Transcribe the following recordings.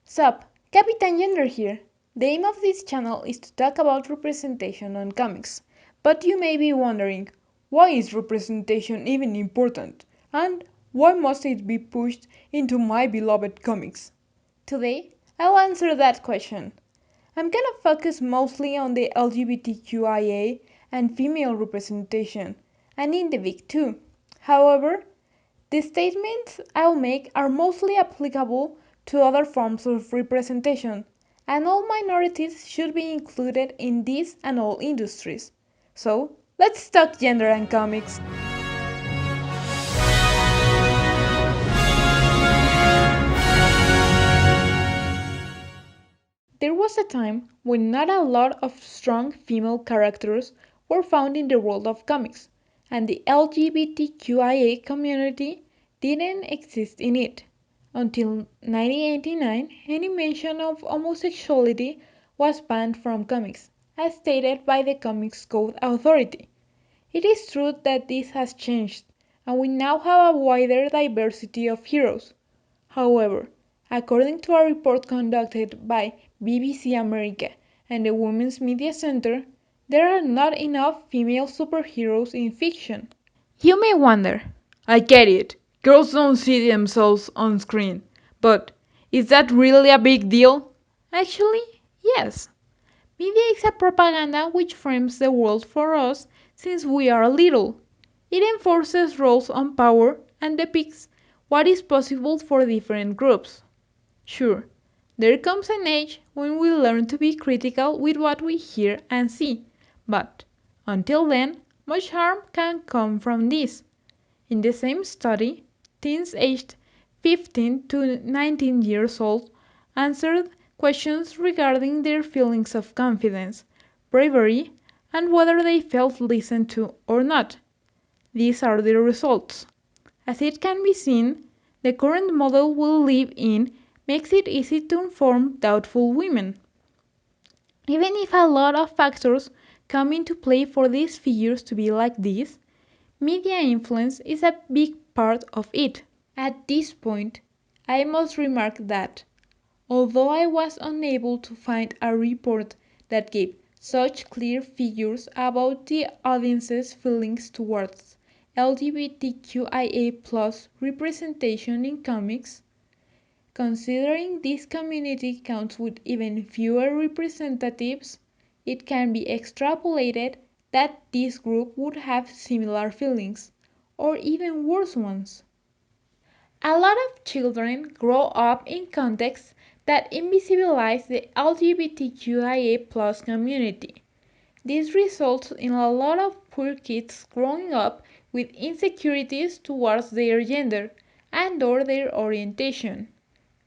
Sup, Captain Gender here. The aim of this channel is to talk about representation on comics. But you may be wondering, why is representation even important? And why must it be pushed into my beloved comics? Today, I'll answer that question. I'm gonna focus mostly on the LGBTQIA and female representation, and in the Vic too. However, the statements I'll make are mostly applicable to other forms of representation, and all minorities should be included in this and all industries. So, let's talk gender and comics. There was a time when not a lot of strong female characters were found in the world of comics, and the LGBTQIA community didn't exist in it. Until 1989, any mention of homosexuality was banned from comics, as stated by the Comics Code Authority. It is true that this has changed, and we now have a wider diversity of heroes. However, according to a report conducted by BBC America and the Women's Media Center, there are not enough female superheroes in fiction. You may wonder, I get it, girls don't see themselves on screen, but is that really a big deal? Actually, yes. Media is a propaganda which frames the world for us since we are little. It enforces roles on power and depicts what is possible for different groups. Sure, there comes an age when we learn to be critical with what we hear and see, but until then, much harm can come from this. In the same study, teens aged 15 to 19 years old answered questions regarding their feelings of confidence, bravery, and whether they felt listened to or not. These are the results. As it can be seen, the current model we live in makes it easy to inform doubtful women. Even if a lot of factors come into play for these figures to be like this, media influence is a big part of it. At this point, I must remark that, although I was unable to find a report that gave such clear figures about the audience's feelings towards LGBTQIA+ representation in comics, considering this community counts with even fewer representatives, it can be extrapolated that this group would have similar feelings, or even worse ones. A lot of children grow up in contexts that invisibilize the LGBTQIA+ community. This results in a lot of poor kids growing up with insecurities towards their gender and/or their orientation,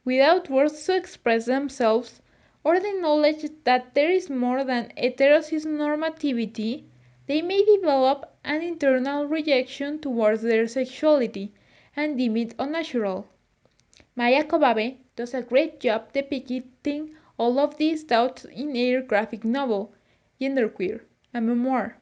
without words to express themselves or the knowledge that there is more than heterosis normativity. They may develop an internal rejection towards their sexuality and deem it unnatural. Maya Kobabe does a great job depicting all of these doubts in her graphic novel, Genderqueer, a memoir.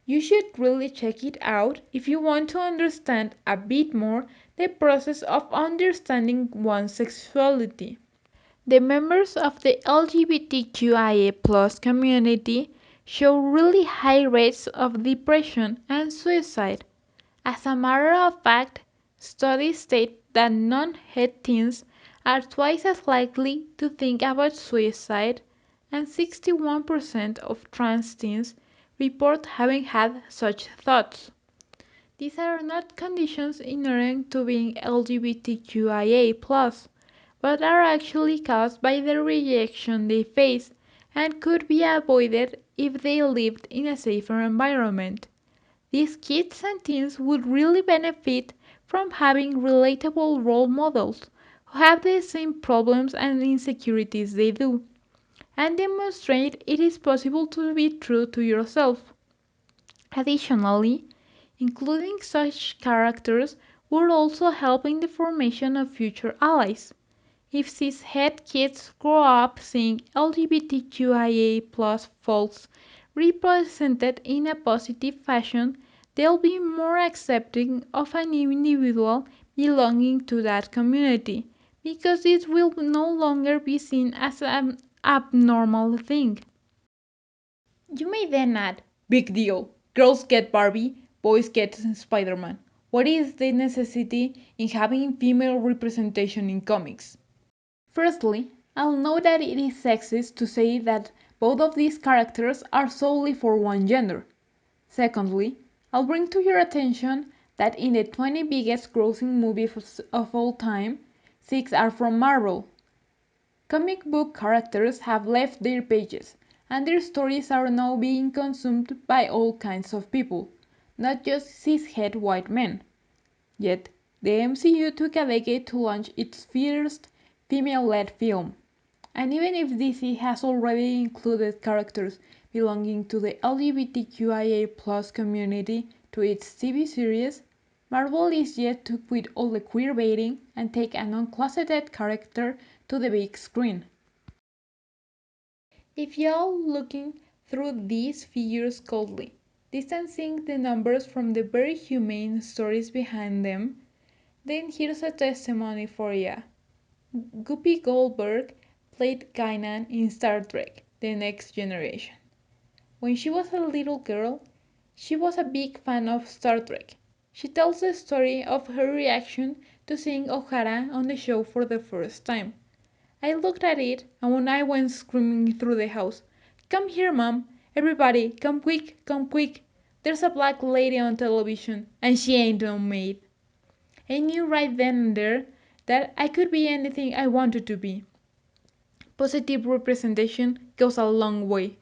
You should really check it out if you want to understand a bit more the process of understanding one's sexuality. The members of the LGBTQIA+ community show really high rates of depression and suicide. As a matter of fact, studies state that non-het teens are twice as likely to think about suicide, and 61% of trans teens report having had such thoughts. These are not conditions inherent to being LGBTQIA+, but are actually caused by the rejection they face and could be avoided if they lived in a safer environment. These kids and teens would really benefit from having relatable role models who have the same problems and insecurities they do, and demonstrate it is possible to be true to yourself. Additionally, including such characters would also help in the formation of future allies. If cis-het kids grow up seeing LGBTQIA+ folks represented in a positive fashion, they'll be more accepting of an individual belonging to that community, because it will no longer be seen as an abnormal thing. You may then add, big deal. Girls get Barbie, boys get Spider Man. What is the necessity in having female representation in comics? Firstly, I'll note that it is sexist to say that both of these characters are solely for one gender. Secondly, I'll bring to your attention that in the 20 biggest grossing movies of all time, 6 are from Marvel. Comic book characters have left their pages, and their stories are now being consumed by all kinds of people, not just cis-het white men. Yet, the MCU took a decade to launch its first female-led film. And even if DC has already included characters belonging to the LGBTQIA community to its TV series, Marvel is yet to quit all the queerbaiting and take a non-closeted character to the big screen. If y'all looking through these figures coldly, distancing the numbers from the very humane stories behind them, then here's a testimony for ya. Guppy Goldberg played Guinan in Star Trek: The Next Generation. When she was a little girl, she was a big fan of Star Trek. She tells the story of her reaction to seeing O'Hara on the show for the first time. I looked at it, and when I went screaming through the house, "Come here, Mom! Everybody, come quick, come quick! There's a black lady on television, and she ain't no maid." I knew right then and there that I could be anything I wanted to be. Positive representation goes a long way.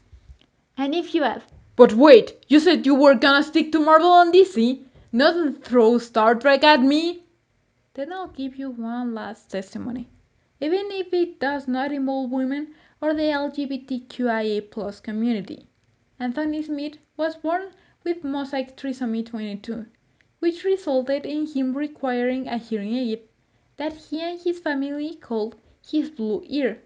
And if you ask, "But wait, you said you were gonna stick to Marvel and DC, not throw Star Trek at me?" Then I'll give you one last testimony. Even if it does not involve women or the LGBTQIA community. Anthony Smith was born with mosaic trisomy 22, which resulted in him requiring a hearing aid that he and his family called his blue ear.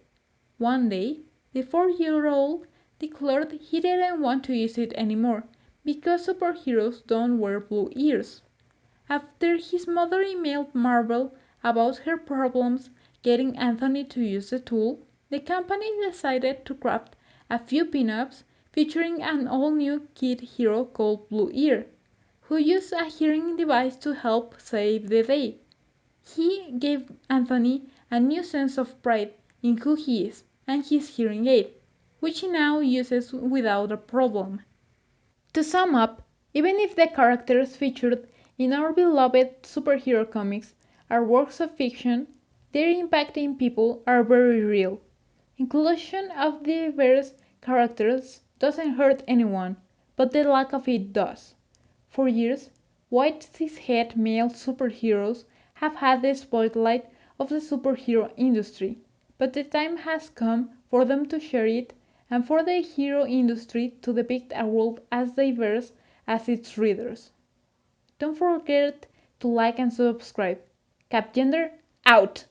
One day, the 4-year-old declared he didn't want to use it anymore because superheroes don't wear blue ears. After his mother emailed Marvel about her problems getting Anthony to use the tool, the company decided to craft a few pinups featuring an all-new kid hero called Blue Ear, who used a hearing device to help save the day. He gave Anthony a new sense of pride in who he is and his hearing aid, which he now uses without a problem. To sum up, even if the characters featured in our beloved superhero comics are works of fiction, their impact in people are very real. Inclusion of diverse characters doesn't hurt anyone, but the lack of it does. For years, white cis-het male superheroes have had the spotlight of the superhero industry, but the time has come for them to share it and for the hero industry to depict a world as diverse as its readers. Don't forget to like and subscribe. Capgender out!